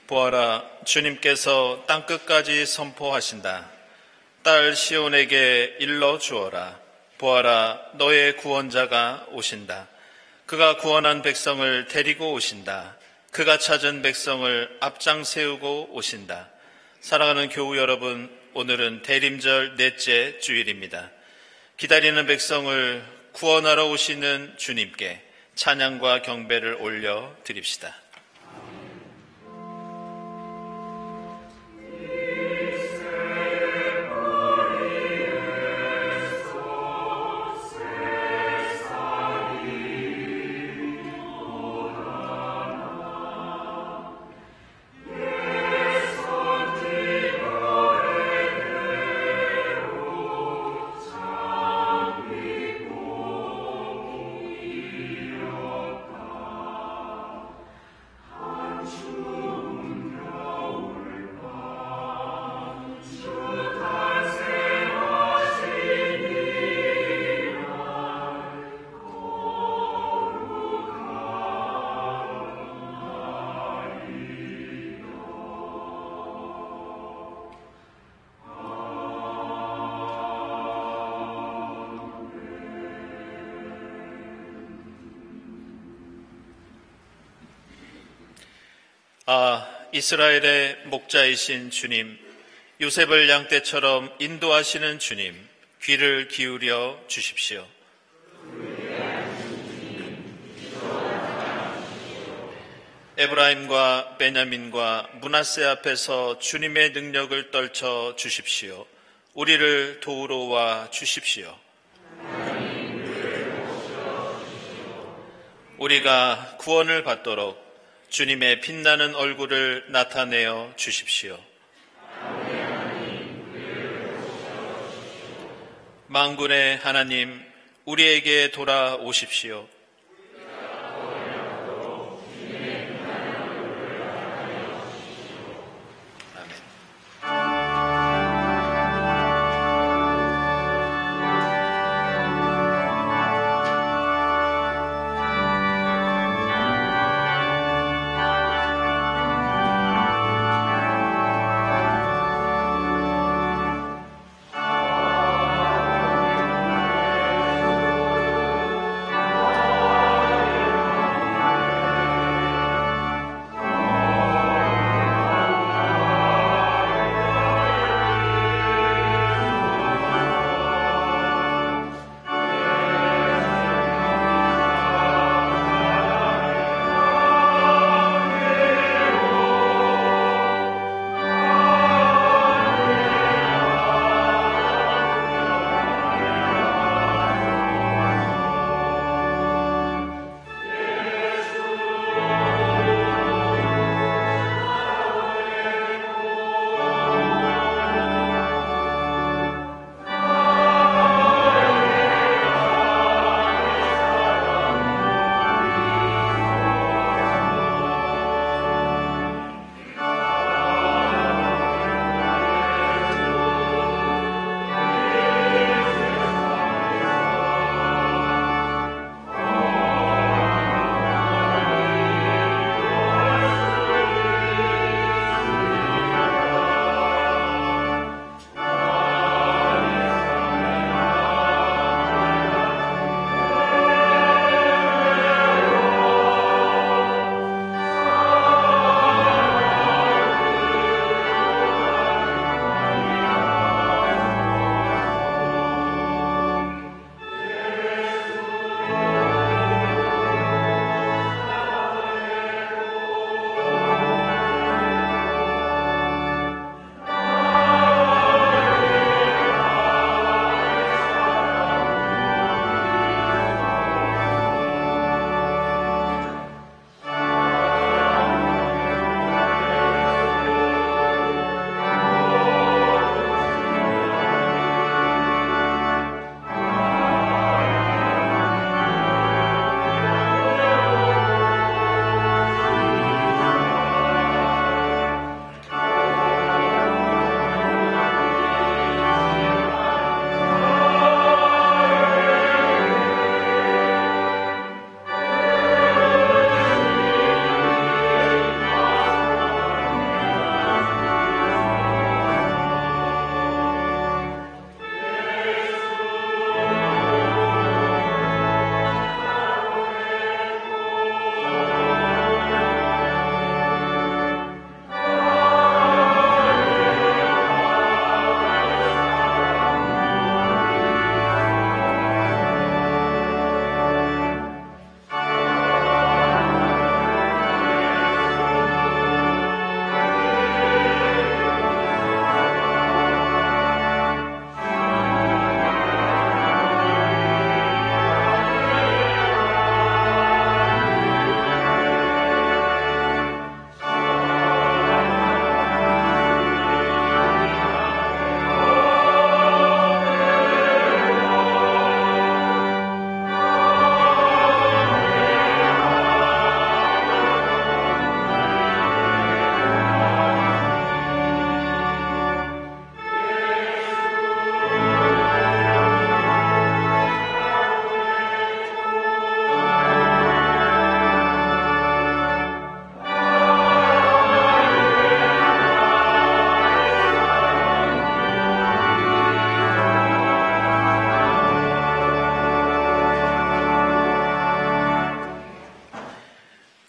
보아라, 주님께서 땅끝까지 선포하신다. 딸 시온에게 일러 주어라. 보아라, 너의 구원자가 오신다. 그가 구원한 백성을 데리고 오신다. 그가 찾은 백성을 앞장 세우고 오신다. 사랑하는 교우 여러분, 오늘은 대림절 넷째 주일입니다. 기다리는 백성을 구원하러 오시는 주님께 찬양과 경배를 올려 드립시다. 이스라엘의 목자이신 주님, 요셉을 양떼처럼 인도하시는 주님, 귀를 기울여 주십시오. 에브라임과 베냐민과 므낫세 앞에서 주님의 능력을 떨쳐 주십시오. 우리를 도우러 와 주십시오. 우리가 구원을 받도록 주님의 빛나는 얼굴을 나타내어 주십시오. 만군의 하나님, 우리에게 돌아오십시오. 아멘.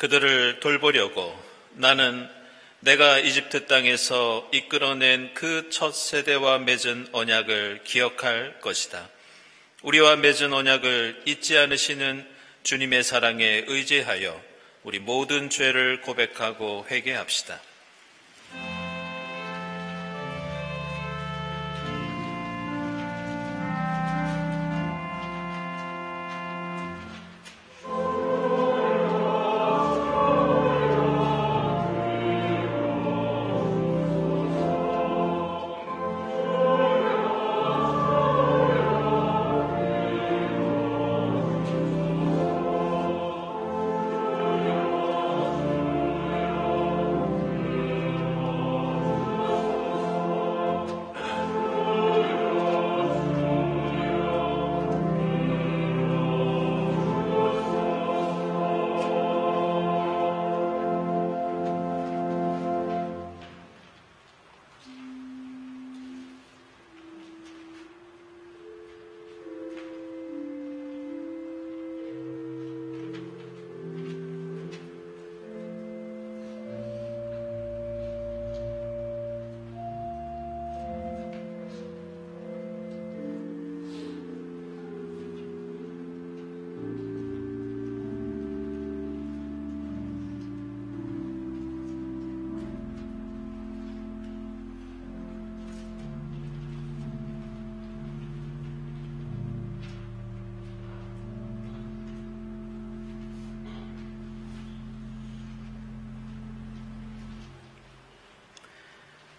그들을 돌보려고 나는 내가 이집트 땅에서 이끌어낸 그 첫 세대와 맺은 언약을 기억할 것이다. 우리와 맺은 언약을 잊지 않으시는 주님의 사랑에 의지하여 우리 모든 죄를 고백하고 회개합시다.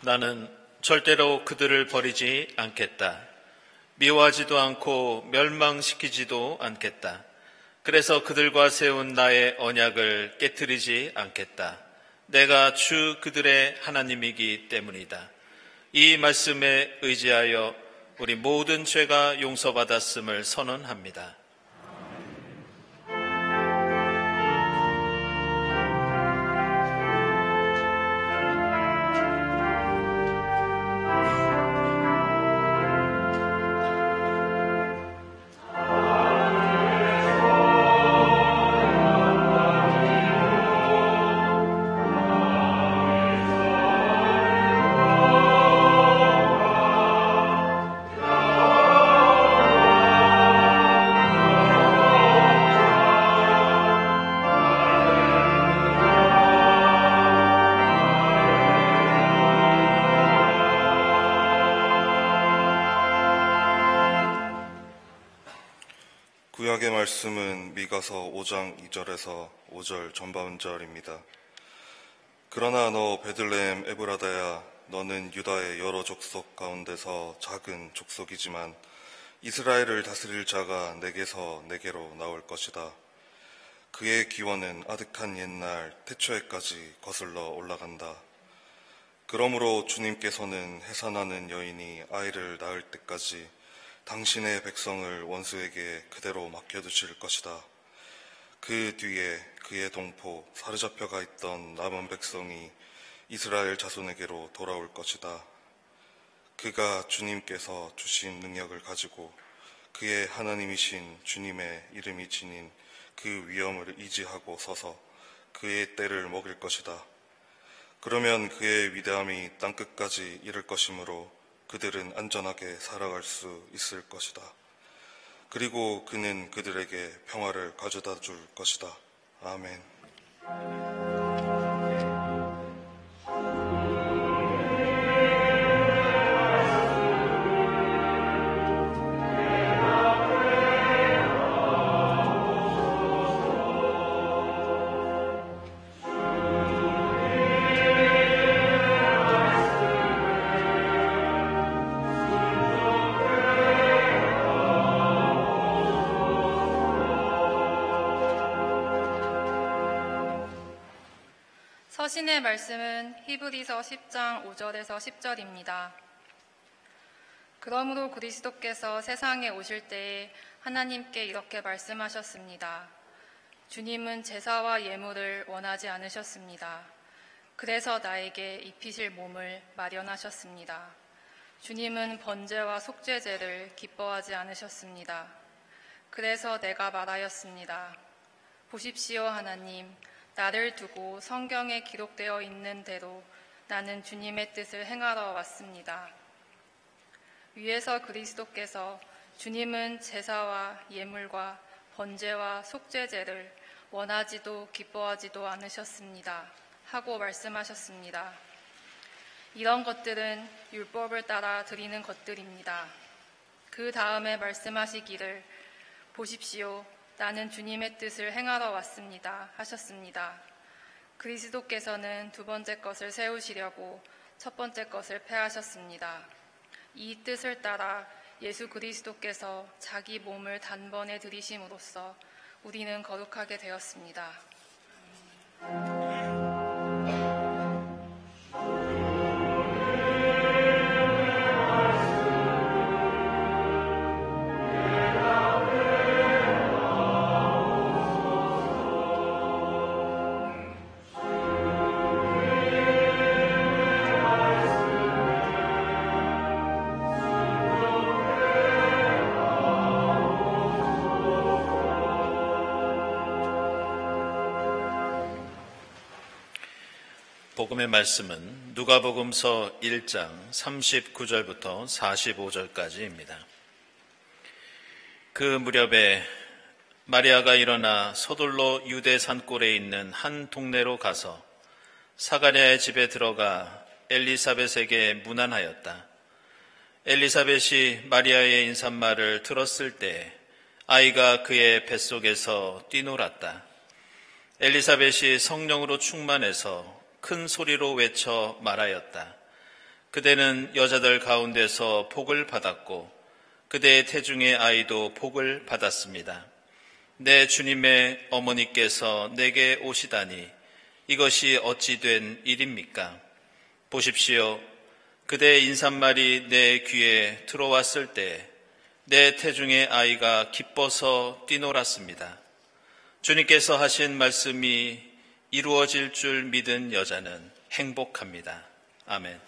나는 절대로 그들을 버리지 않겠다. 미워하지도 않고 멸망시키지도 않겠다. 그래서 그들과 세운 나의 언약을 깨트리지 않겠다. 내가 주 그들의 하나님이기 때문이다. 이 말씀에 의지하여 우리 모든 죄가 용서받았음을 선언합니다. 구약의 말씀은 미가서 5장 2절에서 5절 전반절입니다. 그러나 너 베들레헴 에브라다야, 너는 유다의 여러 족속 가운데서 작은 족속이지만 이스라엘을 다스릴 자가 내게서 내게로 나올 것이다. 그의 기원은 아득한 옛날 태초에까지 거슬러 올라간다. 그러므로 주님께서는 해산하는 여인이 아이를 낳을 때까지 당신의 백성을 원수에게 그대로 맡겨두실 것이다. 그 뒤에 그의 동포 사로잡혀가 있던 남은 백성이 이스라엘 자손에게로 돌아올 것이다. 그가 주님께서 주신 능력을 가지고 그의 하나님이신 주님의 이름이 지닌 그 위엄을 의지하고 서서 그의 때를 먹일 것이다. 그러면 그의 위대함이 땅끝까지 이를 것이므로 그들은 안전하게 살아갈 수 있을 것이다. 그리고 그는 그들에게 평화를 가져다 줄 것이다. 아멘. 서신의 말씀은 히브리서 10장 5절에서 10절입니다. 그러므로 그리스도께서 세상에 오실 때에 하나님께 이렇게 말씀하셨습니다. 주님은 제사와 예물을 원하지 않으셨습니다. 그래서 나에게 입히실 몸을 마련하셨습니다. 주님은 번제와 속죄제를 기뻐하지 않으셨습니다. 그래서 내가 말하였습니다. 보십시오, 하나님. 나를 두고 성경에 기록되어 있는 대로 나는 주님의 뜻을 행하러 왔습니다. 위에서 그리스도께서 주님은 제사와 예물과 번제와 속죄제를 원하지도 기뻐하지도 않으셨습니다. 하고 말씀하셨습니다. 이런 것들은 율법을 따라 드리는 것들입니다. 그 다음에 말씀하시기를 보십시오. 나는 주님의 뜻을 행하러 왔습니다. 하셨습니다. 그리스도께서는 두 번째 것을 세우시려고 첫 번째 것을 폐하셨습니다. 이 뜻을 따라 예수 그리스도께서 자기 몸을 단번에 들이심으로써 우리는 거룩하게 되었습니다. 복음의 말씀은 누가복음서 1장 39절부터 45절까지입니다. 그 무렵에 마리아가 일어나 서둘러 유대 산골에 있는 한 동네로 가서 사가랴의 집에 들어가 엘리사벳에게 문안하였다. 엘리사벳이 마리아의 인사말을 들었을 때 아이가 그의 뱃속에서 뛰놀았다. 엘리사벳이 성령으로 충만해서 큰 소리로 외쳐 말하였다. 그대는 여자들 가운데서 복을 받았고 그대의 태중의 아이도 복을 받았습니다. 내 주님의 어머니께서 내게 오시다니 이것이 어찌 된 일입니까? 보십시오. 그대의 인사말이 내 귀에 들어왔을 때 내 태중의 아이가 기뻐서 뛰놀았습니다. 주님께서 하신 말씀이 이루어질 줄 믿은 여자는 행복합니다. 아멘.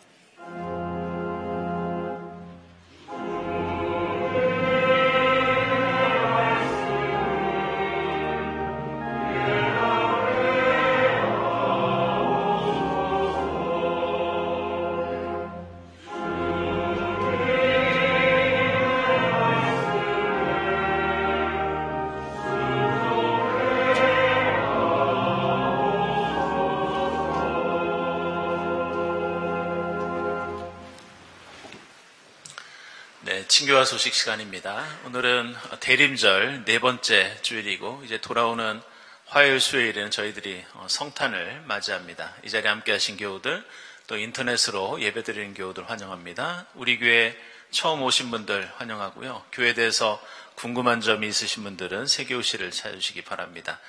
친교와 소식 시간입니다. 오늘은 대림절 네 번째 주일이고 이제 돌아오는 화요일 수요일에는 저희들이 성탄을 맞이합니다. 이 자리에 함께 하신 교우들 또 인터넷으로 예배드리는 교우들 환영합니다. 우리 교회 처음 오신 분들 환영하고요. 교회에 대해서 궁금한 점이 있으신 분들은 세교실을 찾으시기 바랍니다.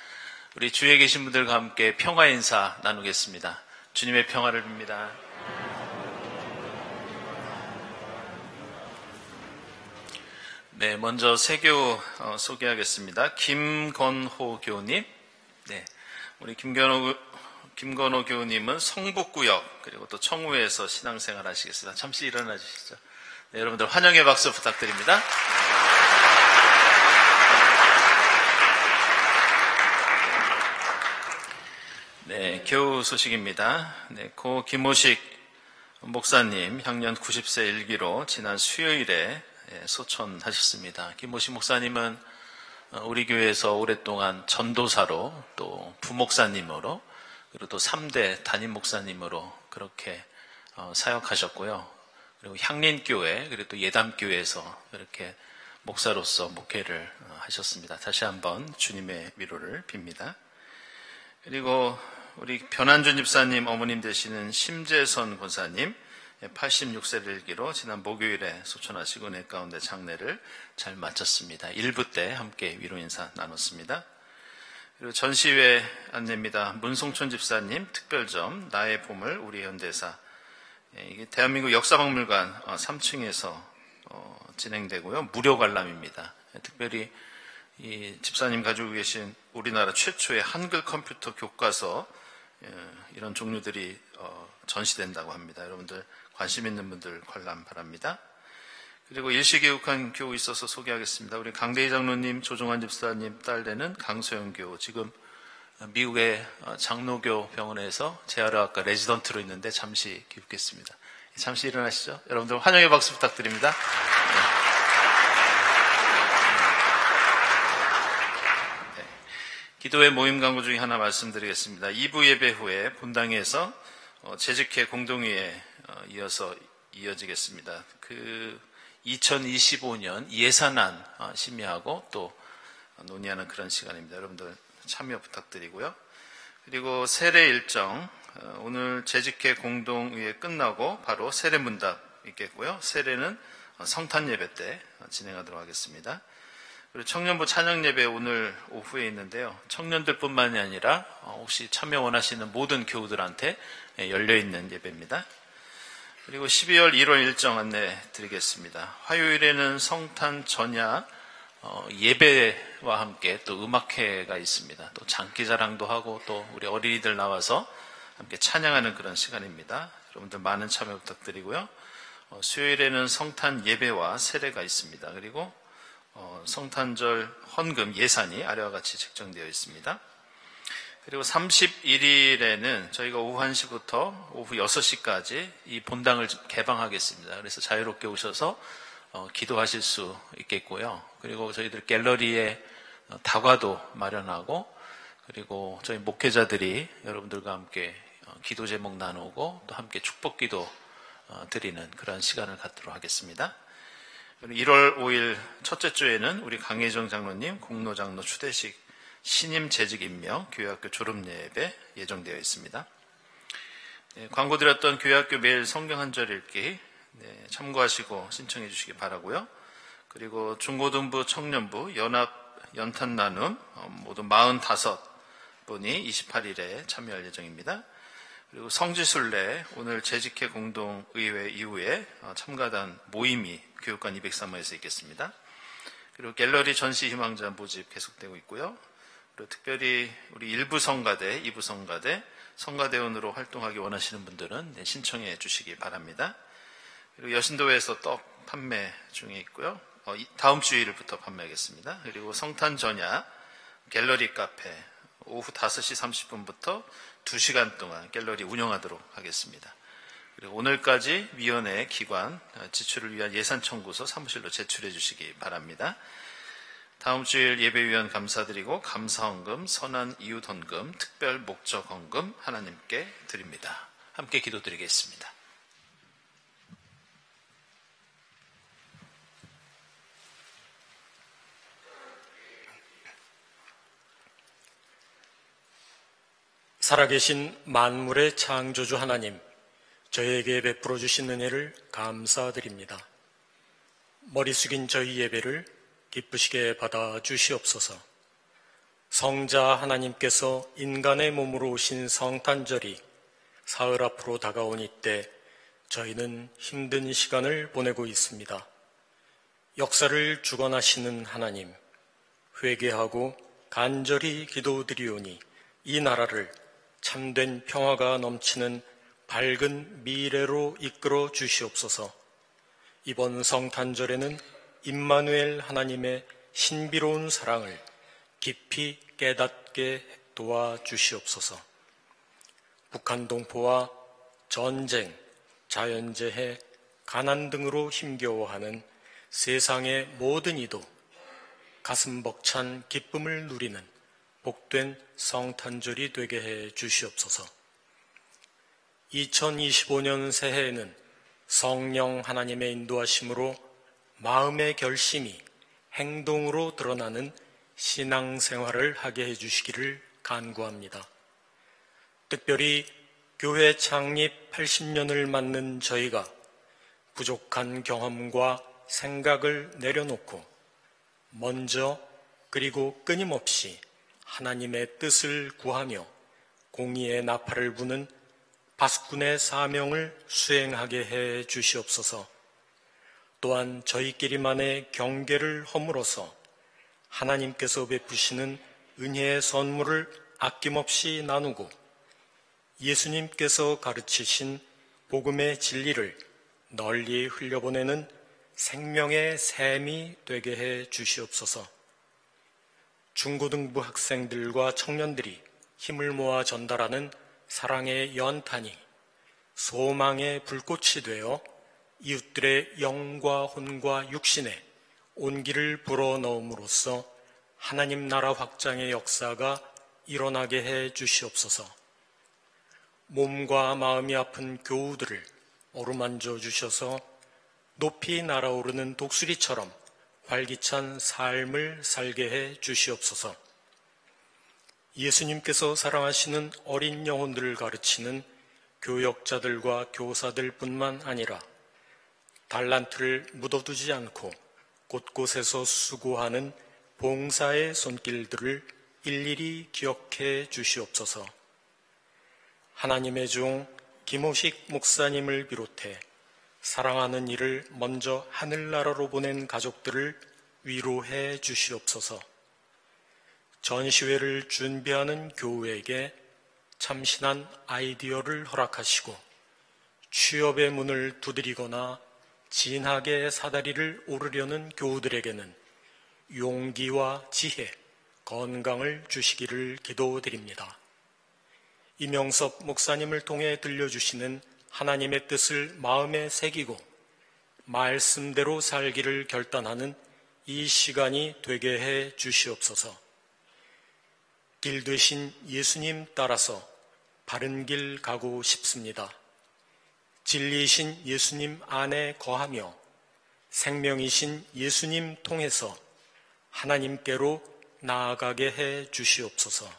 우리 주위에 계신 분들과 함께 평화 인사 나누겠습니다. 주님의 평화를 빕니다. 네, 먼저 세교 소개하겠습니다. 김건호 교우님. 네, 우리 김건호 교우님은 성북구역 그리고 또 청우에서 신앙생활 하시겠습니다. 잠시 일어나 주시죠. 네, 여러분들 환영의 박수 부탁드립니다. 네, 교우 소식입니다. 네, 고 김호식 목사님 향년 90세 일기로 지난 수요일에 소천하셨습니다. 김호식 목사님은 우리 교회에서 오랫동안 전도사로 또 부목사님으로 그리고 또 3대 담임 목사님으로 그렇게 사역하셨고요. 그리고 향린교회 그리고 또 예담교회에서 이렇게 목사로서 목회를 하셨습니다. 다시 한번 주님의 위로를 빕니다. 그리고 우리 변한준 집사님 어머님 되시는 심재선 권사님 86세를 일기로 지난 목요일에 소천하시고 내 가운데 장례를 잘 마쳤습니다. 1부 때 함께 위로 인사 나눴습니다. 그리고 전시회 안내입니다. 문송천 집사님 특별점 나의 보물 우리 현대사, 이게 대한민국 역사박물관 3층에서 진행되고요. 무료 관람입니다. 특별히 이 집사님 가지고 계신 우리나라 최초의 한글 컴퓨터 교과서 이런 종류들이 전시된다고 합니다. 여러분들 관심 있는 분들 관람 바랍니다. 그리고 일시교육한 교우 있어서 소개하겠습니다. 우리 강대희 장로님, 조종환 집사님 딸 되는 강소영 교우, 지금 미국의 장로교 병원에서 재활의학과 레지던트로 있는데 잠시 기웃겠습니다. 잠시 일어나시죠. 여러분들 환영의 박수 부탁드립니다. 네. 기도회 모임 광고 중에 하나 말씀드리겠습니다. 2부 예배 후에 본당에서 재직회 공동회에 이어서 이어지겠습니다. 2025년 예산안 심의하고 또 논의하는 그런 시간입니다. 여러분들 참여 부탁드리고요. 그리고 세례 일정, 오늘 재직회 공동회의 끝나고 바로 세례 문답 있겠고요. 세례는 성탄 예배 때 진행하도록 하겠습니다. 그리고 청년부 찬양 예배 오늘 오후에 있는데요. 청년들뿐만이 아니라 혹시 참여 원하시는 모든 교우들한테 열려있는 예배입니다. 그리고 12월 1월 일정 안내 드리겠습니다. 화요일에는 성탄 전야 예배와 함께 또 음악회가 있습니다. 또 장기자랑도 하고 또 우리 어린이들 나와서 함께 찬양하는 그런 시간입니다. 여러분들 많은 참여 부탁드리고요. 수요일에는 성탄 예배와 세례가 있습니다. 그리고 성탄절 헌금 예산이 아래와 같이 책정되어 있습니다. 그리고 31일에는 저희가 오후 1시부터 오후 6시까지 이 본당을 개방하겠습니다. 그래서 자유롭게 오셔서 기도하실 수 있겠고요. 그리고 저희들 갤러리에 다과도 마련하고 그리고 저희 목회자들이 여러분들과 함께 기도 제목 나누고 또 함께 축복 기도 드리는 그런 시간을 갖도록 하겠습니다. 1월 5일 첫째 주에는 우리 강혜정 장로님 공로장로 추대식 신임 재직 임명 교회학교 졸업 예배 예정되어 있습니다. 광고 드렸던 교회학교 매일 성경 한 절 읽기 참고하시고 신청해 주시기 바라고요. 그리고 중고등부 청년부 연합 연탄 나눔 모두 45분이 28일에 참여할 예정입니다. 그리고 성지순례 오늘 재직회 공동의회 이후에 참가단 모임이 교육관 203호에서 있겠습니다. 그리고 갤러리 전시 희망자 모집 계속되고 있고요. 그리고 특별히 우리 1부 성가대, 2부 성가대, 성가대원으로 활동하기 원하시는 분들은 신청해 주시기 바랍니다. 그리고 여신도에서 떡 판매 중에 있고요. 다음 주일부터 판매하겠습니다. 그리고 성탄 전야 갤러리 카페 오후 5시 30분부터 2시간 동안 갤러리 운영하도록 하겠습니다. 그리고 오늘까지 위원회 기관 지출을 위한 예산 청구서 사무실로 제출해 주시기 바랍니다. 다음 주일 예배위원 감사드리고 감사헌금, 선한 이웃헌금, 특별 목적헌금 하나님께 드립니다. 함께 기도드리겠습니다. 살아계신 만물의 창조주 하나님, 저희에게 베풀어 주신 은혜를 감사드립니다. 머리 숙인 저희 예배를 기쁘시게 받아 주시옵소서. 성자 하나님께서 인간의 몸으로 오신 성탄절이 사흘 앞으로 다가온 이때 저희는 힘든 시간을 보내고 있습니다. 역사를 주관하시는 하나님, 회개하고 간절히 기도드리오니 이 나라를 참된 평화가 넘치는 밝은 미래로 이끌어 주시옵소서. 이번 성탄절에는 임마누엘 하나님의 신비로운 사랑을 깊이 깨닫게 도와주시옵소서. 북한 동포와 전쟁, 자연재해, 가난 등으로 힘겨워하는 세상의 모든 이도 가슴 벅찬 기쁨을 누리는 복된 성탄절이 되게 해 주시옵소서. 2025년 새해에는 성령 하나님의 인도하심으로 마음의 결심이 행동으로 드러나는 신앙생활을 하게 해주시기를 간구합니다. 특별히 교회 창립 80년을 맞는 저희가 부족한 경험과 생각을 내려놓고 먼저 그리고 끊임없이 하나님의 뜻을 구하며 공의의 나팔을 부는 바스군의 사명을 수행하게 해 주시옵소서. 또한 저희끼리만의 경계를 허물어서 하나님께서 베푸시는 은혜의 선물을 아낌없이 나누고 예수님께서 가르치신 복음의 진리를 널리 흘려보내는 생명의 샘이 되게 해 주시옵소서. 중고등부 학생들과 청년들이 힘을 모아 전달하는 사랑의 연탄이 소망의 불꽃이 되어 이웃들의 영과 혼과 육신에 온기를 불어넣음으로써 하나님 나라 확장의 역사가 일어나게 해 주시옵소서. 몸과 마음이 아픈 교우들을 어루만져 주셔서 높이 날아오르는 독수리처럼 활기찬 삶을 살게 해 주시옵소서. 예수님께서 사랑하시는 어린 영혼들을 가르치는 교역자들과 교사들 뿐만 아니라 달란트를 묻어두지 않고 곳곳에서 수고하는 봉사의 손길들을 일일이 기억해 주시옵소서. 하나님의 종 김호식 목사님을 비롯해 사랑하는 이를 먼저 하늘나라로 보낸 가족들을 위로해 주시옵소서. 전시회를 준비하는 교우에게 참신한 아이디어를 허락하시고 취업의 문을 두드리거나 진하게 사다리를 오르려는 교우들에게는 용기와 지혜, 건강을 주시기를 기도드립니다. 이명섭 목사님을 통해 들려주시는 하나님의 뜻을 마음에 새기고 말씀대로 살기를 결단하는 이 시간이 되게 해 주시옵소서. 길 되신 예수님 따라서 바른 길 가고 싶습니다. 진리이신 예수님 안에 거하며 생명이신 예수님 통해서 하나님께로 나아가게 해 주시옵소서.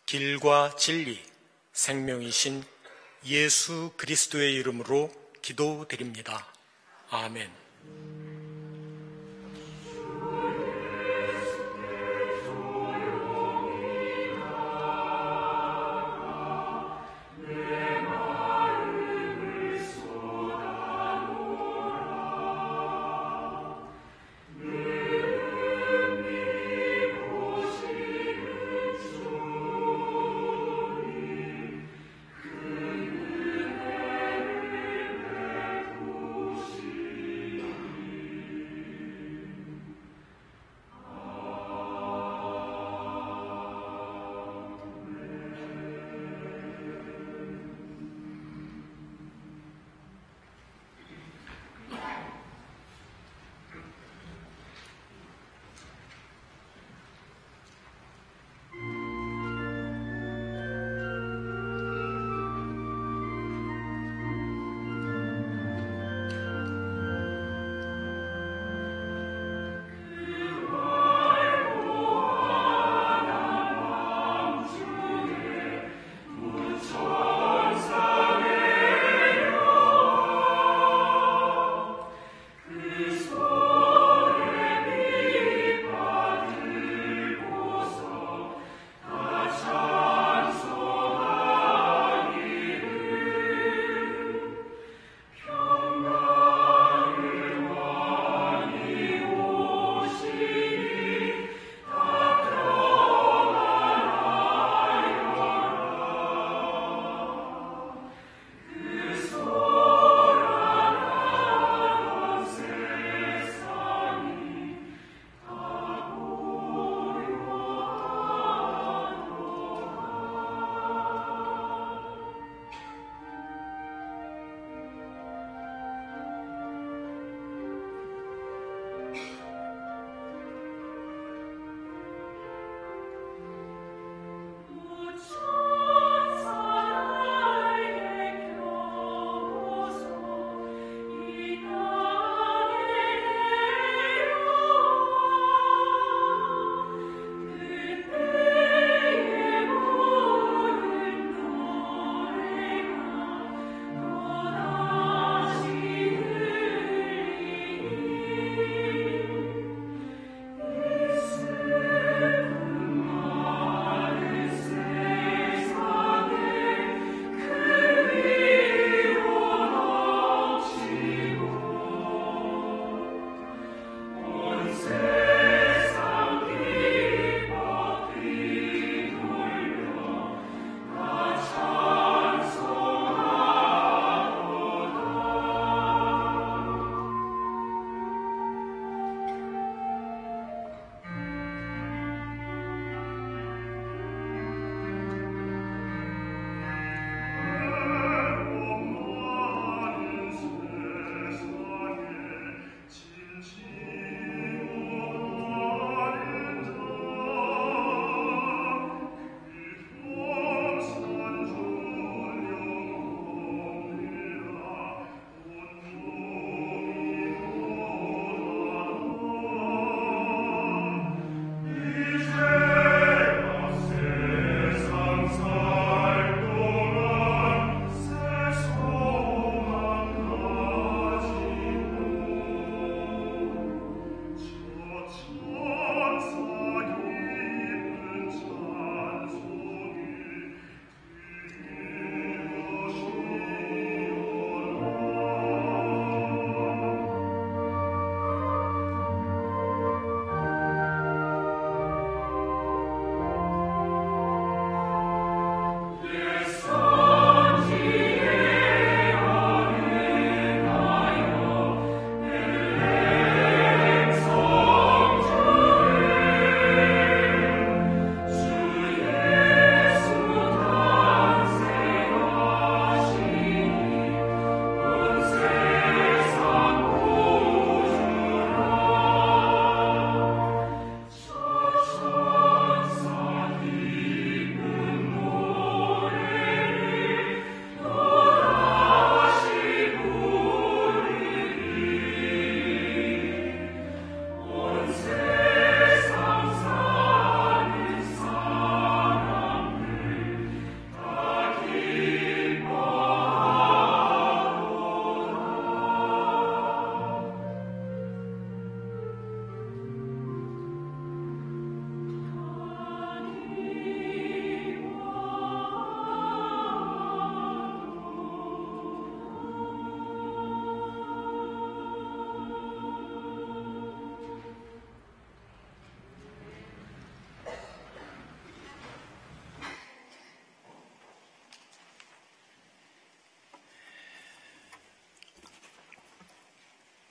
길과 진리, 생명이신 예수 그리스도의 이름으로 기도드립니다. 아멘.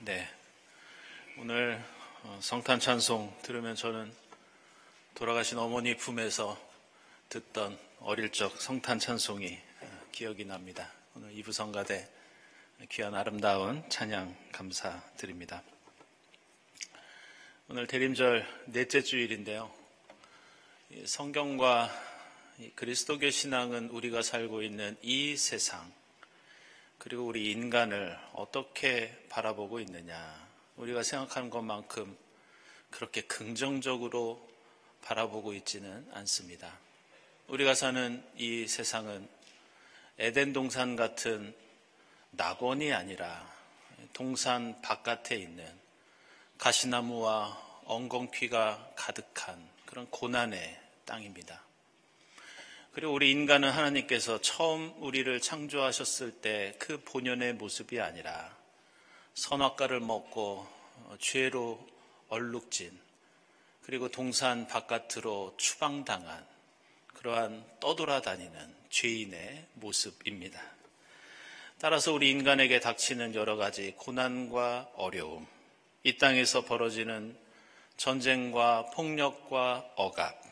네, 오늘 성탄 찬송 들으면 저는 돌아가신 어머니 품에서 듣던 어릴 적 성탄 찬송이 기억이 납니다. 오늘 이부성가대 귀한 아름다운 찬양 감사드립니다. 오늘 대림절 넷째 주일인데요. 성경과 그리스도교 신앙은 우리가 살고 있는 이 세상, 그리고 우리 인간을 어떻게 바라보고 있느냐, 우리가 생각하는 것만큼 그렇게 긍정적으로 바라보고 있지는 않습니다. 우리가 사는 이 세상은 에덴 동산 같은 낙원이 아니라 동산 바깥에 있는 가시나무와 엉겅퀴가 가득한 그런 고난의 땅입니다. 그리고 우리 인간은 하나님께서 처음 우리를 창조하셨을 때 그 본연의 모습이 아니라 선악과를 먹고 죄로 얼룩진, 그리고 동산 바깥으로 추방당한 그러한 떠돌아다니는 죄인의 모습입니다. 따라서 우리 인간에게 닥치는 여러 가지 고난과 어려움, 이 땅에서 벌어지는 전쟁과 폭력과 억압,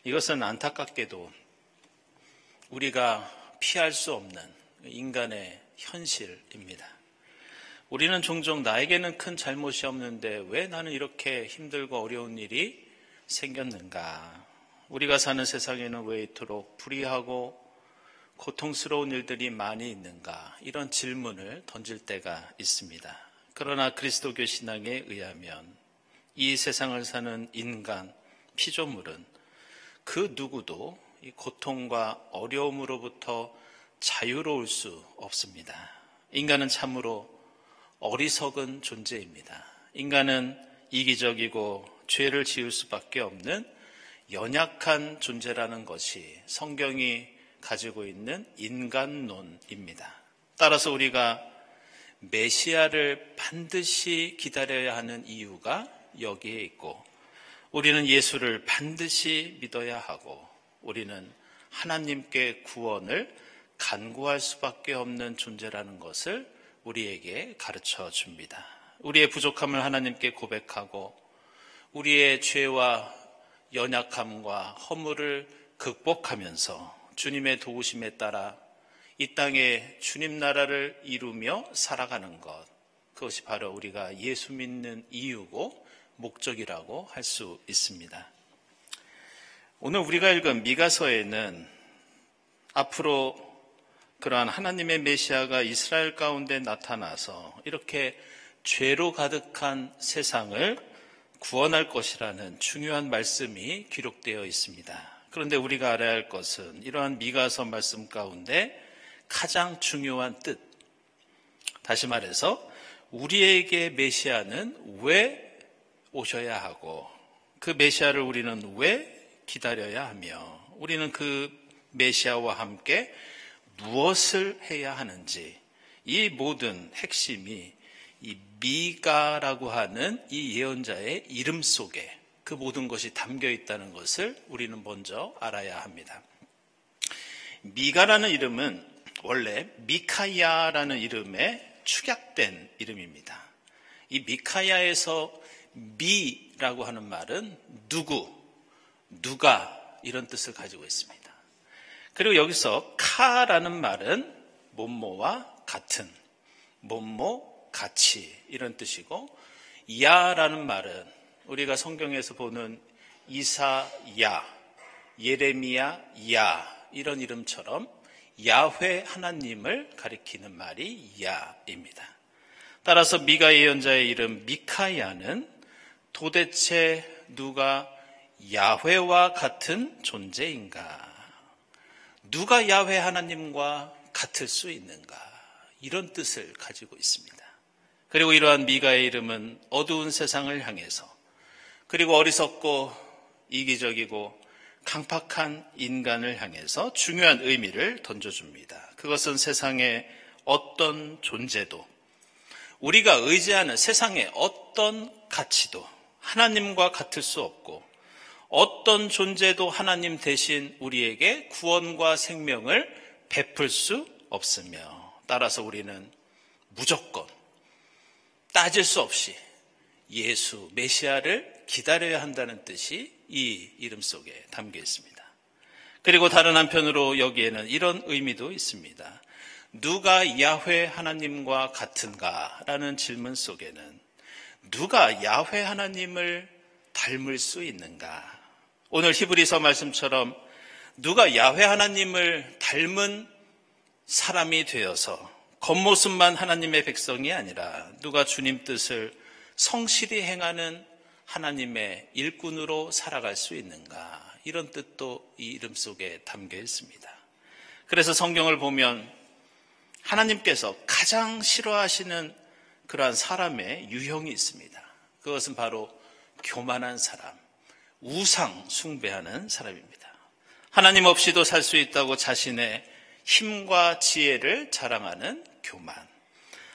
이것은 안타깝게도 우리가 피할 수 없는 인간의 현실입니다. 우리는 종종 나에게는 큰 잘못이 없는데 왜 나는 이렇게 힘들고 어려운 일이 생겼는가? 우리가 사는 세상에는 왜 이토록 불의하고 고통스러운 일들이 많이 있는가? 이런 질문을 던질 때가 있습니다. 그러나 그리스도교 신앙에 의하면 이 세상을 사는 인간, 피조물은 그 누구도 이 고통과 어려움으로부터 자유로울 수 없습니다. 인간은 참으로 어리석은 존재입니다. 인간은 이기적이고 죄를 지을 수밖에 없는 연약한 존재라는 것이 성경이 가지고 있는 인간론입니다. 따라서 우리가 메시아를 반드시 기다려야 하는 이유가 여기에 있고, 우리는 예수를 반드시 믿어야 하고, 우리는 하나님께 구원을 간구할 수밖에 없는 존재라는 것을 우리에게 가르쳐 줍니다. 우리의 부족함을 하나님께 고백하고 우리의 죄와 연약함과 허물을 극복하면서 주님의 도우심에 따라 이 땅에 주님 나라를 이루며 살아가는 것, 그것이 바로 우리가 예수 믿는 이유고 목적이라고 할 수 있습니다. 오늘 우리가 읽은 미가서에는 앞으로 그러한 하나님의 메시아가 이스라엘 가운데 나타나서 이렇게 죄로 가득한 세상을 구원할 것이라는 중요한 말씀이 기록되어 있습니다. 그런데 우리가 알아야 할 것은 이러한 미가서 말씀 가운데 가장 중요한 뜻, 다시 말해서 우리에게 메시아는 왜 오셔야 하고 그 메시아를 우리는 왜 기다려야 하며 우리는 그 메시아와 함께 무엇을 해야 하는지, 이 모든 핵심이 이 미가라고 하는 이 예언자의 이름 속에 그 모든 것이 담겨 있다는 것을 우리는 먼저 알아야 합니다. 미가라는 이름은 원래 미카야라는 이름에 축약된 이름입니다. 이 미카야에서 미라고 하는 말은 누구, 누가 이런 뜻을 가지고 있습니다. 그리고 여기서 카라는 말은 뭐뭐와 같은, 뭐뭐 같이 이런 뜻이고, 야라는 말은 우리가 성경에서 보는 이사야, 예레미야, 야 이런 이름처럼 야훼 하나님을 가리키는 말이 야입니다. 따라서 미가 예언자의 이름 미카야는 도대체 누가 야훼와 같은 존재인가? 누가 야훼 하나님과 같을 수 있는가? 이런 뜻을 가지고 있습니다. 그리고 이러한 미가의 이름은 어두운 세상을 향해서, 그리고 어리석고 이기적이고 강팍한 인간을 향해서 중요한 의미를 던져줍니다. 그것은 세상의 어떤 존재도, 우리가 의지하는 세상의 어떤 가치도 하나님과 같을 수 없고, 어떤 존재도 하나님 대신 우리에게 구원과 생명을 베풀 수 없으며, 따라서 우리는 무조건 따질 수 없이 예수, 메시아를 기다려야 한다는 뜻이 이 이름 속에 담겨 있습니다. 그리고 다른 한편으로 여기에는 이런 의미도 있습니다. 누가 야훼 하나님과 같은가? 라는 질문 속에는 누가 야훼 하나님을 닮을 수 있는가? 오늘 히브리서 말씀처럼 누가 야훼 하나님을 닮은 사람이 되어서 겉모습만 하나님의 백성이 아니라 누가 주님 뜻을 성실히 행하는 하나님의 일꾼으로 살아갈 수 있는가? 이런 뜻도 이 이름 속에 담겨 있습니다. 그래서 성경을 보면 하나님께서 가장 싫어하시는 그러한 사람의 유형이 있습니다. 그것은 바로 교만한 사람, 우상 숭배하는 사람입니다. 하나님 없이도 살 수 있다고 자신의 힘과 지혜를 자랑하는 교만,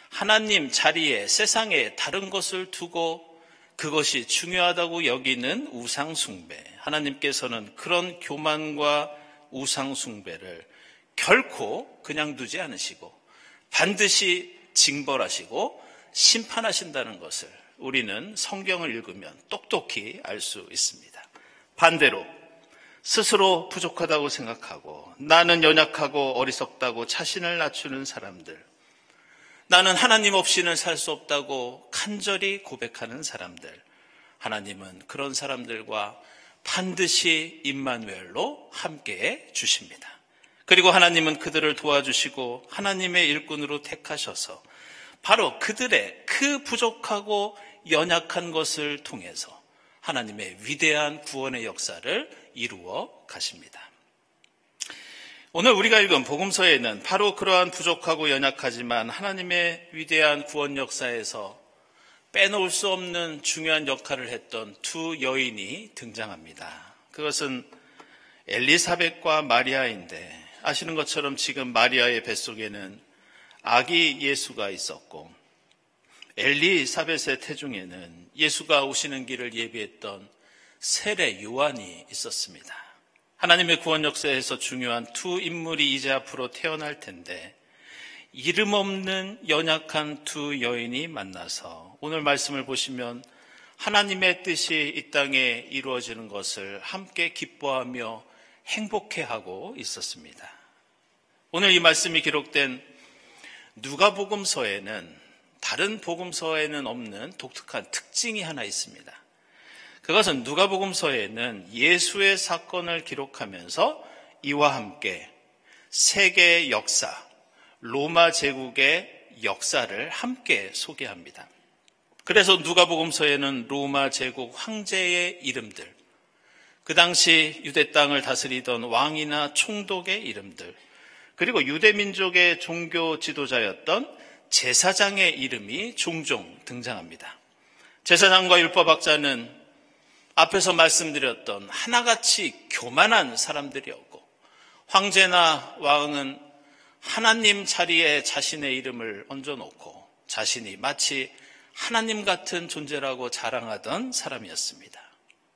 하나님 자리에 세상에 다른 것을 두고 그것이 중요하다고 여기는 우상 숭배. 하나님께서는 그런 교만과 우상 숭배를 결코 그냥 두지 않으시고 반드시 징벌하시고 심판하신다는 것을 우리는 성경을 읽으면 똑똑히 알 수 있습니다. 반대로 스스로 부족하다고 생각하고 나는 연약하고 어리석다고 자신을 낮추는 사람들, 나는 하나님 없이는 살 수 없다고 간절히 고백하는 사람들, 하나님은 그런 사람들과 반드시 임마누엘로 함께해 주십니다. 그리고 하나님은 그들을 도와주시고 하나님의 일꾼으로 택하셔서 바로 그들의 그 부족하고 연약한 것을 통해서 하나님의 위대한 구원의 역사를 이루어 가십니다. 오늘 우리가 읽은 복음서에는 바로 그러한 부족하고 연약하지만 하나님의 위대한 구원 역사에서 빼놓을 수 없는 중요한 역할을 했던 두 여인이 등장합니다. 그것은 엘리사벳과 마리아인데 아시는 것처럼 지금 마리아의 뱃속에는 아기 예수가 있었고 엘리사벳의 태중에는 예수가 오시는 길을 예비했던 세례 요한이 있었습니다. 하나님의 구원 역사에서 중요한 두 인물이 이제 앞으로 태어날 텐데 이름 없는 연약한 두 여인이 만나서 오늘 말씀을 보시면 하나님의 뜻이 이 땅에 이루어지는 것을 함께 기뻐하며 행복해하고 있었습니다. 오늘 이 말씀이 기록된 누가복음서에는 다른 복음서에는 없는 독특한 특징이 하나 있습니다. 그것은 누가복음서에는 예수의 사건을 기록하면서 이와 함께 세계의 역사, 로마 제국의 역사를 함께 소개합니다. 그래서 누가복음서에는 로마 제국 황제의 이름들, 그 당시 유대 땅을 다스리던 왕이나 총독의 이름들, 그리고 유대 민족의 종교 지도자였던 제사장의 이름이 종종 등장합니다. 제사장과 율법학자는 앞에서 말씀드렸던 하나같이 교만한 사람들이었고 황제나 왕은 하나님 자리에 자신의 이름을 얹어놓고 자신이 마치 하나님 같은 존재라고 자랑하던 사람이었습니다.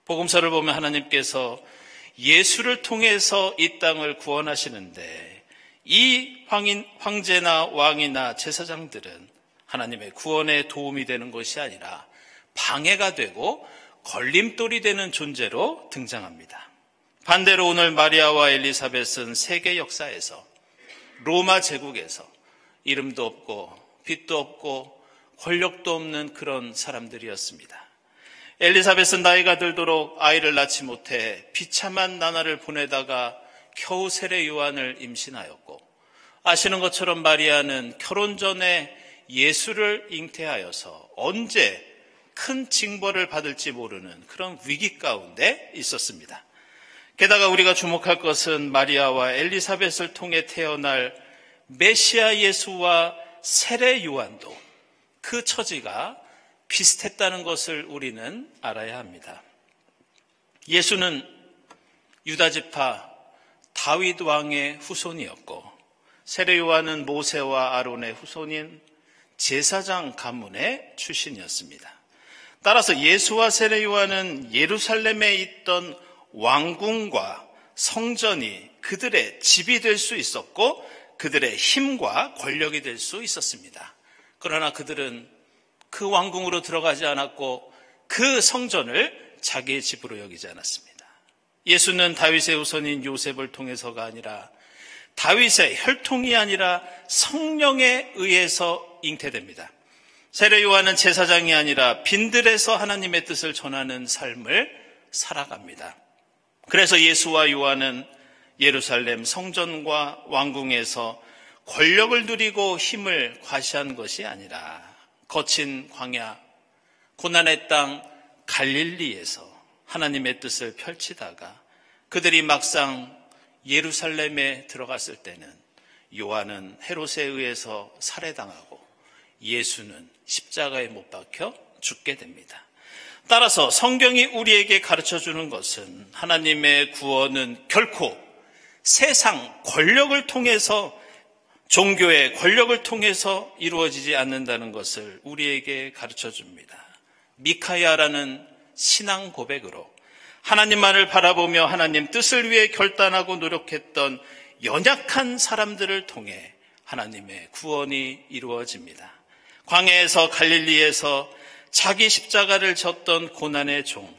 복음서를 보면 하나님께서 예수를 통해서 이 땅을 구원하시는데 이 황제나 왕이나 제사장들은 하나님의 구원에 도움이 되는 것이 아니라 방해가 되고 걸림돌이 되는 존재로 등장합니다. 반대로 오늘 마리아와 엘리사벳은 세계 역사에서 로마 제국에서 이름도 없고 빛도 없고 권력도 없는 그런 사람들이었습니다. 엘리사벳은 나이가 들도록 아이를 낳지 못해 비참한 나날을 보내다가 겨우 세례 요한을 임신하였고 아시는 것처럼 마리아는 결혼 전에 예수를 잉태하여서 언제 큰 징벌을 받을지 모르는 그런 위기 가운데 있었습니다. 게다가 우리가 주목할 것은 마리아와 엘리사벳을 통해 태어날 메시아 예수와 세례 요한도 그 처지가 비슷했다는 것을 우리는 알아야 합니다. 예수는 유다지파 다윗 왕의 후손이었고 세례 요한은 모세와 아론의 후손인 제사장 가문의 출신이었습니다. 따라서 예수와 세례 요한은 예루살렘에 있던 왕궁과 성전이 그들의 집이 될 수 있었고 그들의 힘과 권력이 될 수 있었습니다. 그러나 그들은 그 왕궁으로 들어가지 않았고 그 성전을 자기의 집으로 여기지 않았습니다. 예수는 다윗의 후손인 요셉을 통해서가 아니라 다윗의 혈통이 아니라 성령에 의해서 잉태됩니다. 세례 요한은 제사장이 아니라 빈들에서 하나님의 뜻을 전하는 삶을 살아갑니다. 그래서 예수와 요한은 예루살렘 성전과 왕궁에서 권력을 누리고 힘을 과시한 것이 아니라 거친 광야, 고난의 땅 갈릴리에서 하나님의 뜻을 펼치다가 그들이 막상 예루살렘에 들어갔을 때는 요한은 헤롯에 의해서 살해당하고 예수는 십자가에 못 박혀 죽게 됩니다. 따라서 성경이 우리에게 가르쳐주는 것은 하나님의 구원은 결코 세상 권력을 통해서, 종교의 권력을 통해서 이루어지지 않는다는 것을 우리에게 가르쳐줍니다. 미카야라는 신앙 고백으로 하나님만을 바라보며 하나님 뜻을 위해 결단하고 노력했던 연약한 사람들을 통해 하나님의 구원이 이루어집니다. 광야에서 갈릴리에서 자기 십자가를 졌던 고난의 종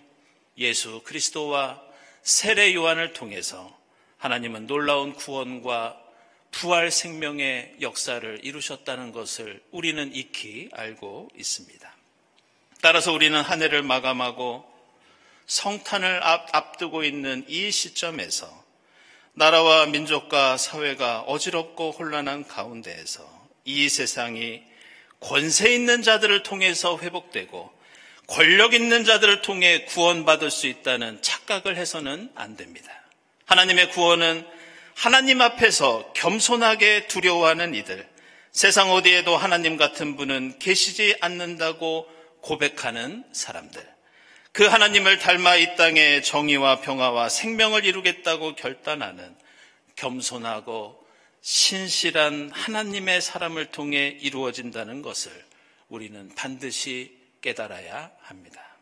예수 그리스도와 세례 요한을 통해서 하나님은 놀라운 구원과 부활 생명의 역사를 이루셨다는 것을 우리는 익히 알고 있습니다. 따라서 우리는 한 해를 마감하고 성탄을 앞두고 있는 이 시점에서 나라와 민족과 사회가 어지럽고 혼란한 가운데에서 이 세상이 권세 있는 자들을 통해서 회복되고 권력 있는 자들을 통해 구원받을 수 있다는 착각을 해서는 안 됩니다. 하나님의 구원은 하나님 앞에서 겸손하게 두려워하는 이들, 세상 어디에도 하나님 같은 분은 계시지 않는다고 고백하는 사람들, 그 하나님을 닮아 이 땅에 정의와 평화와 생명을 이루겠다고 결단하는 겸손하고 신실한 하나님의 사람을 통해 이루어진다는 것을 우리는 반드시 깨달아야 합니다.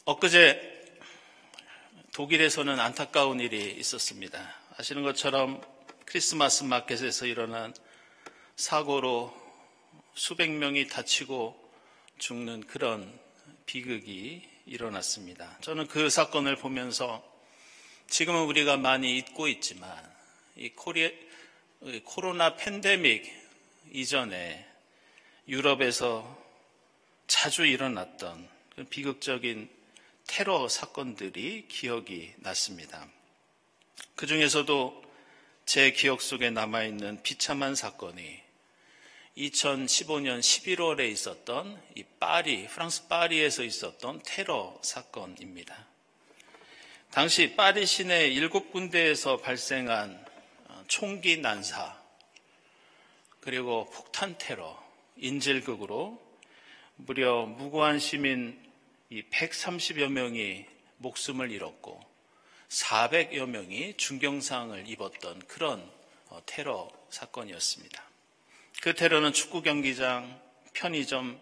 엊그제 독일에서는 안타까운 일이 있었습니다. 아시는 것처럼 크리스마스 마켓에서 일어난 사고로 수백 명이 다치고 죽는 그런 비극이 일어났습니다. 저는 그 사건을 보면서 지금은 우리가 많이 잊고 있지만 이 코로나 팬데믹 이전에 유럽에서 자주 일어났던 비극적인 테러 사건들이 기억이 났습니다. 그 중에서도 제 기억 속에 남아있는 비참한 사건이 2015년 11월에 있었던 이 프랑스 파리에서 있었던 테러 사건입니다. 당시 파리 시내 7군데에서 발생한 총기 난사, 그리고 폭탄 테러, 인질극으로 무려 무고한 시민 130여 명이 목숨을 잃었고 400여 명이 중경상을 입었던 그런 테러 사건이었습니다. 그 테러는 축구 경기장, 편의점,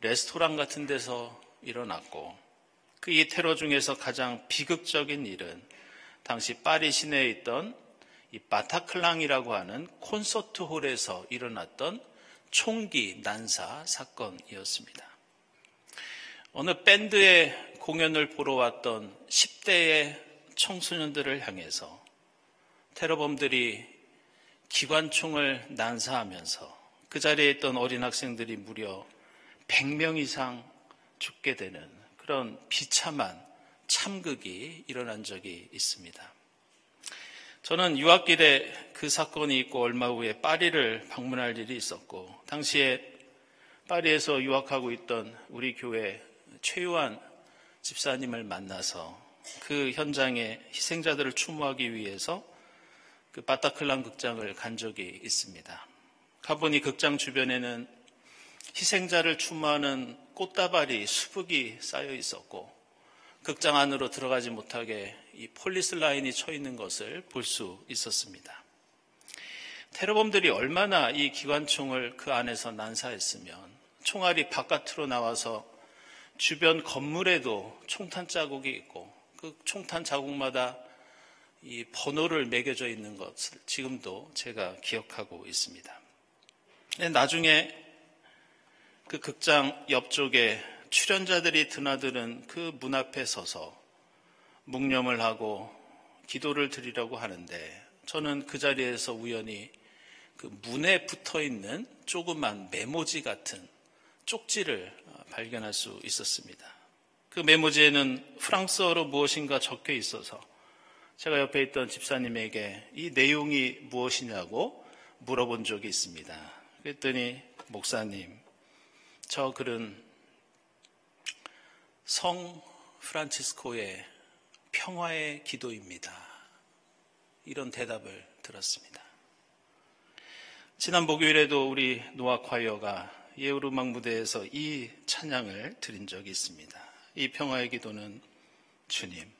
레스토랑 같은 데서 일어났고 그 이 테러 중에서 가장 비극적인 일은 당시 파리 시내에 있던 이 바타클랑이라고 하는 콘서트홀에서 일어났던 총기 난사 사건이었습니다. 어느 밴드의 공연을 보러 왔던 10대의 청소년들을 향해서 테러범들이 기관총을 난사하면서 그 자리에 있던 어린 학생들이 무려 100명 이상 죽게 되는 그런 비참한 참극이 일어난 적이 있습니다. 저는 유학길에 그 사건이 있고 얼마 후에 파리를 방문할 일이 있었고 당시에 파리에서 유학하고 있던 우리 교회 최유한 집사님을 만나서 그 현장에 희생자들을 추모하기 위해서 그 바타클랑 극장을 간 적이 있습니다. 가보니 극장 주변에는 희생자를 추모하는 꽃다발이 수북이 쌓여 있었고 극장 안으로 들어가지 못하게 이 폴리스 라인이 쳐 있는 것을 볼 수 있었습니다. 테러범들이 얼마나 이 기관총을 그 안에서 난사했으면 총알이 바깥으로 나와서 주변 건물에도 총탄 자국이 있고 그 총탄 자국마다 이 번호를 매겨져 있는 것을 지금도 제가 기억하고 있습니다. 나중에 그 극장 옆쪽에 출연자들이 드나드는 그 문 앞에 서서 묵념을 하고 기도를 드리려고 하는데 저는 그 자리에서 우연히 그 문에 붙어 있는 조그만 메모지 같은 쪽지를 발견할 수 있었습니다. 그 메모지에는 프랑스어로 무엇인가 적혀 있어서 제가 옆에 있던 집사님에게 이 내용이 무엇이냐고 물어본 적이 있습니다. 그랬더니 목사님, 저 글은 성 프란치스코의 평화의 기도입니다. 이런 대답을 들었습니다. 지난 목요일에도 우리 노아콰이어가 예우르막 무대에서 이 찬양을 드린 적이 있습니다. 이 평화의 기도는 주님,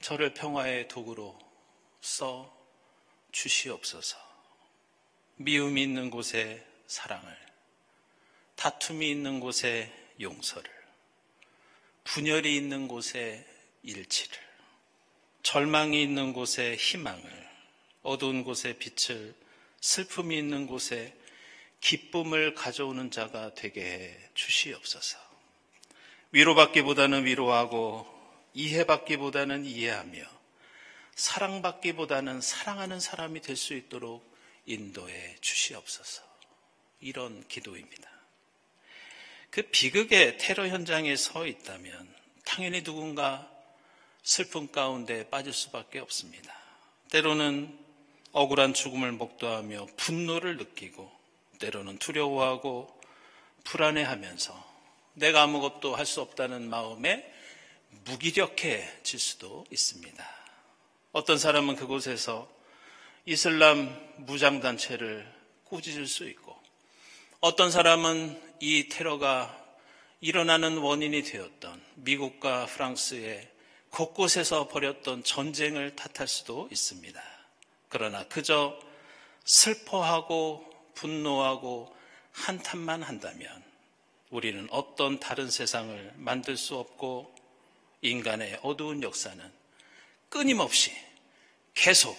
저를 평화의 도구로 써 주시옵소서. 미움이 있는 곳에 사랑을, 다툼이 있는 곳에 용서를, 분열이 있는 곳에 일치를, 절망이 있는 곳에 희망을, 어두운 곳에 빛을, 슬픔이 있는 곳에 기쁨을 가져오는 자가 되게 해 주시옵소서. 위로받기보다는 위로하고 이해받기보다는 이해하며 사랑받기보다는 사랑하는 사람이 될 수 있도록 인도해 주시옵소서. 이런 기도입니다. 그 비극의 테러 현장에 서 있다면 당연히 누군가 슬픔 가운데 빠질 수밖에 없습니다. 때로는 억울한 죽음을 목도하며 분노를 느끼고 때로는 두려워하고 불안해하면서 내가 아무것도 할 수 없다는 마음에 무기력해질 수도 있습니다. 어떤 사람은 그곳에서 이슬람 무장단체를 꾸짖을 수 있고 어떤 사람은 이 테러가 일어나는 원인이 되었던 미국과 프랑스의 곳곳에서 벌였던 전쟁을 탓할 수도 있습니다. 그러나 그저 슬퍼하고 분노하고 한탄만 한다면 우리는 어떤 다른 세상을 만들 수 없고 인간의 어두운 역사는 끊임없이 계속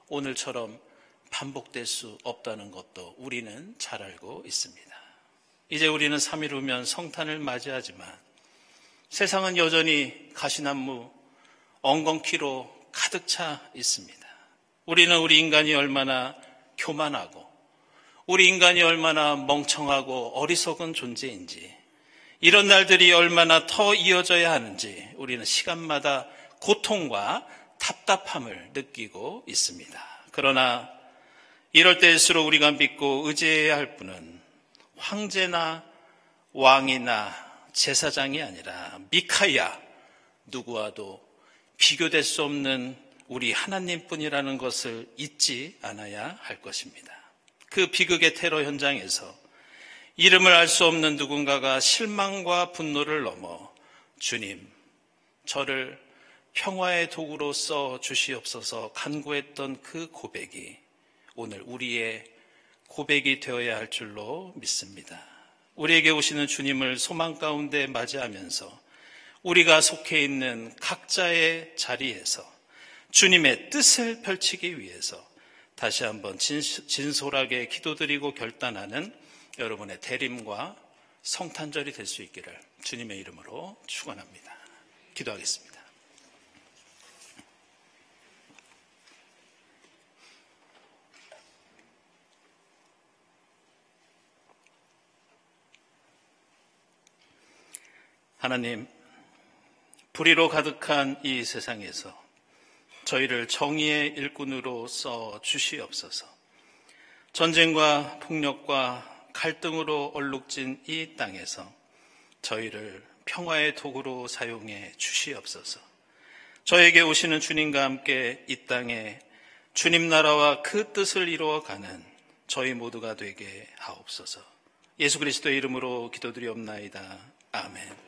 오늘처럼 반복될 수 없다는 것도 우리는 잘 알고 있습니다. 이제 우리는 3일 후면 성탄을 맞이하지만 세상은 여전히 가시나무 엉겅퀴로 가득 차 있습니다. 우리는 우리 인간이 얼마나 교만하고 우리 인간이 얼마나 멍청하고 어리석은 존재인지 이런 날들이 얼마나 더 이어져야 하는지 우리는 시간마다 고통과 답답함을 느끼고 있습니다. 그러나 이럴 때일수록 우리가 믿고 의지해야 할 분은 황제나 왕이나 제사장이 아니라 미카야 누구와도 비교될 수 없는 우리 하나님뿐이라는 것을 잊지 않아야 할 것입니다. 그 비극의 테러 현장에서 이름을 알 수 없는 누군가가 실망과 분노를 넘어 주님, 저를 평화의 도구로 써 주시옵소서 간구했던 그 고백이 오늘 우리의 고백이 되어야 할 줄로 믿습니다. 우리에게 오시는 주님을 소망 가운데 맞이하면서 우리가 속해 있는 각자의 자리에서 주님의 뜻을 펼치기 위해서 다시 한번 진솔하게 기도드리고 결단하는 여러분의 대림과 성탄절이 될 수 있기를 주님의 이름으로 축원합니다. 기도하겠습니다. 하나님, 불의로 가득한 이 세상에서 저희를 정의의 일꾼으로 써 주시옵소서. 전쟁과 폭력과 갈등으로 얼룩진 이 땅에서 저희를 평화의 도구로 사용해 주시옵소서. 저에게 오시는 주님과 함께 이 땅에 주님 나라와 그 뜻을 이루어가는 저희 모두가 되게 하옵소서. 예수 그리스도의 이름으로 기도드리옵나이다. 아멘.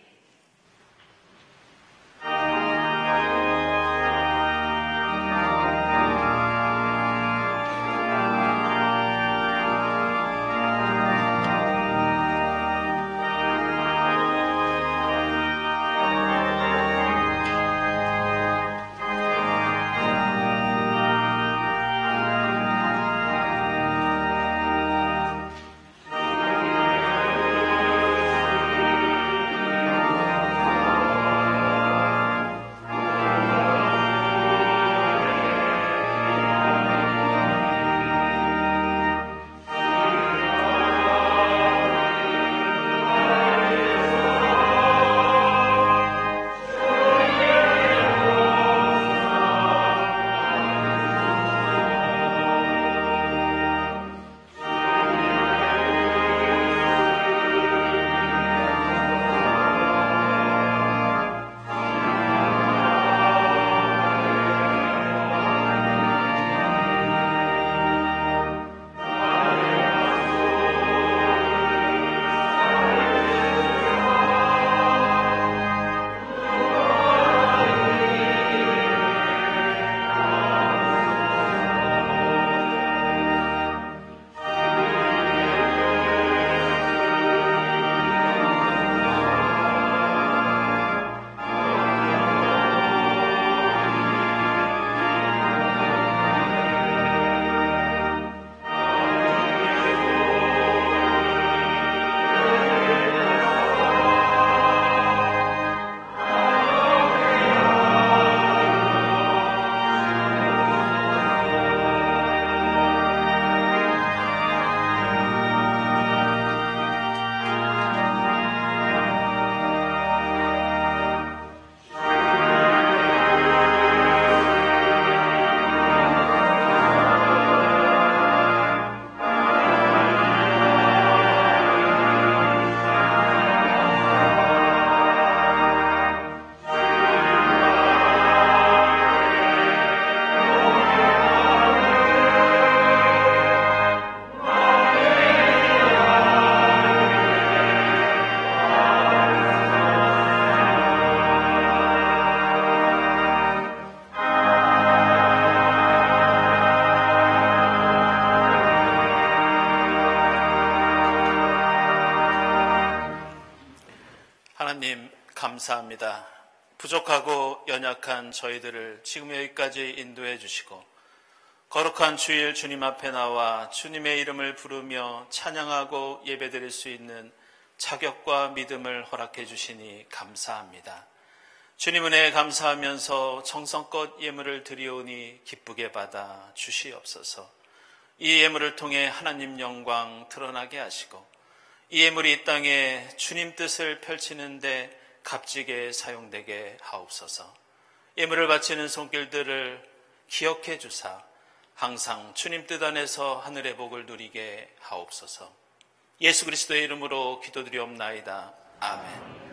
하나님 감사합니다. 부족하고 연약한 저희들을 지금 여기까지 인도해 주시고 거룩한 주일 주님 앞에 나와 주님의 이름을 부르며 찬양하고 예배드릴 수 있는 자격과 믿음을 허락해 주시니 감사합니다. 주님 은혜에 감사하면서 정성껏 예물을 드리오니 기쁘게 받아 주시옵소서. 이 예물을 통해 하나님 영광 드러나게 하시고 이 예물이 이 땅에 주님 뜻을 펼치는데 값지게 사용되게 하옵소서. 예물을 바치는 손길들을 기억해 주사 항상 주님 뜻 안에서 하늘의 복을 누리게 하옵소서. 예수 그리스도의 이름으로 기도드리옵나이다. 아멘.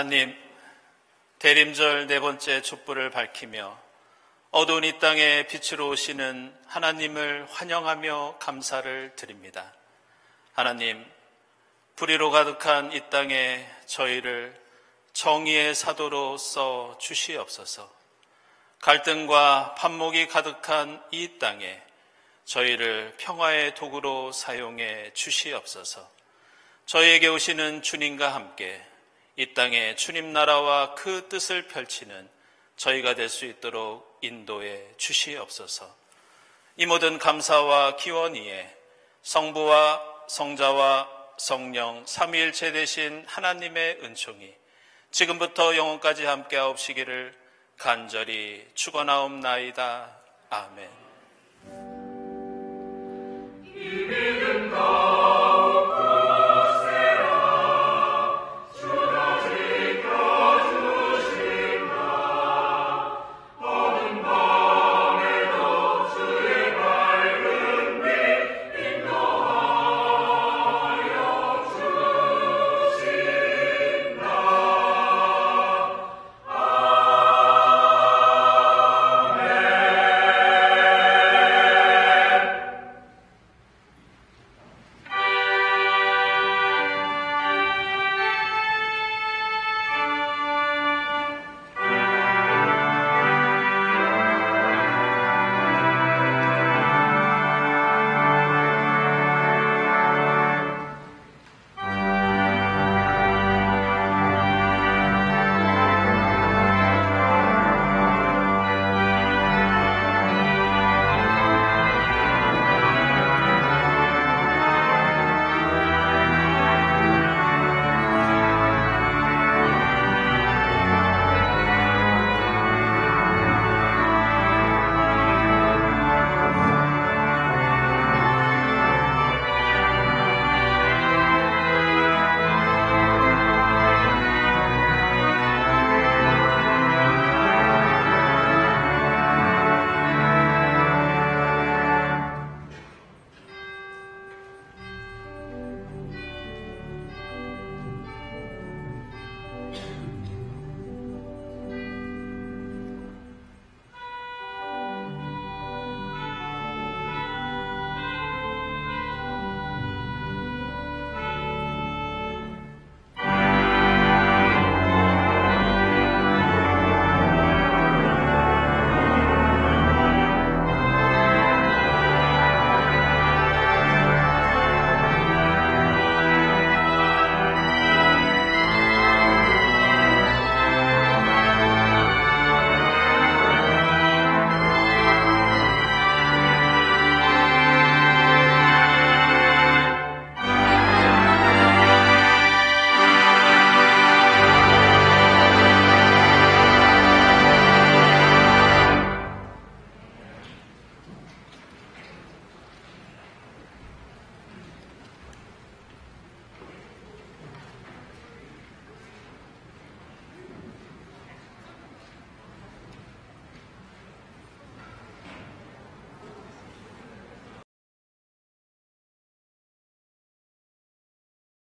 하나님, 대림절 네 번째 촛불을 밝히며 어두운 이 땅에 빛으로 오시는 하나님을 환영하며 감사를 드립니다. 하나님, 불의로 가득한 이 땅에 저희를 정의의 사도로 써 주시옵소서. 갈등과 반목이 가득한 이 땅에 저희를 평화의 도구로 사용해 주시옵소서. 저희에게 오시는 주님과 함께 이 땅에 주님 나라와 그 뜻을 펼치는 저희가 될 수 있도록 인도해 주시옵소서. 이 모든 감사와 기원 위에 성부와 성자와 성령 삼위일체 되신 하나님의 은총이 지금부터 영원까지 함께하옵시기를 간절히 축원하옵나이다. 아멘.